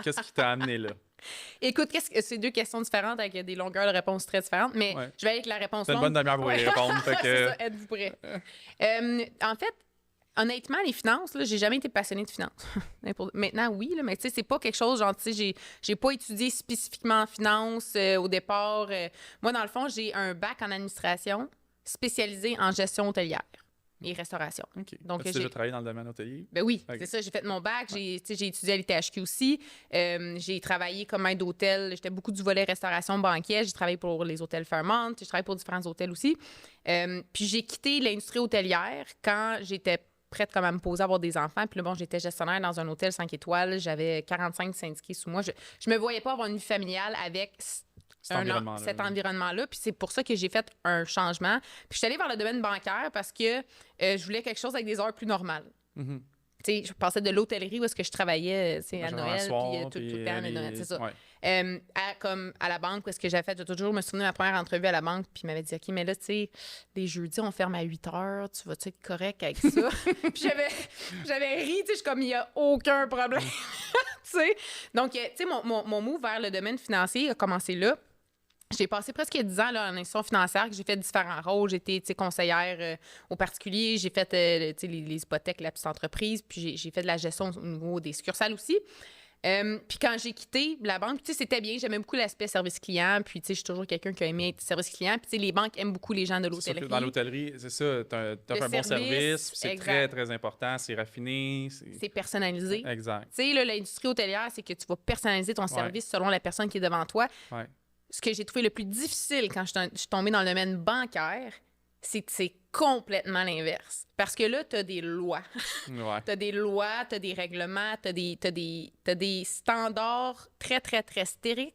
Qu'est-ce qui t'a amené là? Écoute, c'est deux questions différentes avec des longueurs de réponse très différentes, mais Ouais. je vais aller avec la réponse C'est une longue. bonne demi-heure pour y répondre. Fait C'est que... ça, êtes-vous prêts? En fait, honnêtement, les finances, là, j'ai jamais été passionnée de finances. Maintenant, oui, là, mais tu sais, c'est pas quelque chose, genre, tu sais, j'ai pas étudié spécifiquement en finance au départ. Moi, dans le fond, j'ai un bac en administration spécialisé en gestion hôtelière et restauration. OK. Donc, As-tu déjà travaillé dans le domaine hôtelier? ben oui, OK. c'est ça. J'ai fait mon bac, tu sais, j'ai étudié à l'ITHQ aussi. J'ai travaillé comme aide d'hôtel. J'étais beaucoup du volet restauration banquet. J'ai travaillé pour les hôtels Fairmont. J'ai travaillé pour différents hôtels aussi. Puis j'ai quitté l'industrie hôtelière quand j'étais prête comme à me poser à avoir des enfants. Puis là, bon, j'étais gestionnaire dans un hôtel 5 étoiles. J'avais 45 syndiqués sous moi. Je me voyais pas avoir une vie familiale avec cet environnement-là. Puis c'est pour ça que j'ai fait un changement. Puis je suis allée vers le domaine bancaire parce que je voulais quelque chose avec des heures plus normales. Mm-hmm. Tu sais, je passais de l'hôtellerie où est-ce que je travaillais à Noël, soir, puis tout le temps à Noël, c'est ça. Ouais. Comme à la banque, où est-ce que j'ai fait, j'ai toujours me souvenir de ma première entrevue à la banque, puis il m'avait dit, OK, mais là, tu sais, les jeudis, on ferme à 8 heures, tu vas-tu être correct avec ça? Puis j'avais ri, tu sais, je suis comme, il n'y a aucun problème, tu sais. Donc, tu sais, mon move vers le domaine financier a commencé là. J'ai passé presque 10 ans là, en institution financière, que j'ai fait différents rôles. J'étais conseillère aux particuliers, j'ai fait les hypothèques, la petite entreprise, puis j'ai fait de la gestion au niveau des succursales aussi. Puis quand j'ai quitté la banque, c'était bien, j'aimais beaucoup l'aspect service client, puis je suis toujours quelqu'un qui a aimé être service client, puis les banques aiment beaucoup les gens de l'hôtellerie. Dans l'hôtellerie, c'est ça, t'as un bon service, c'est très, très important, c'est raffiné. C'est personnalisé. Exact. Tu sais, l'industrie hôtelière, c'est que tu vas personnaliser ton service selon la personne qui est devant toi. Ouais. Ce que j'ai trouvé le plus difficile quand je suis tombée dans le domaine bancaire, c'est que c'est complètement l'inverse. Parce que là, tu as des lois. Ouais. Tu as des lois, tu as des règlements, tu as des standards très, très, très stricts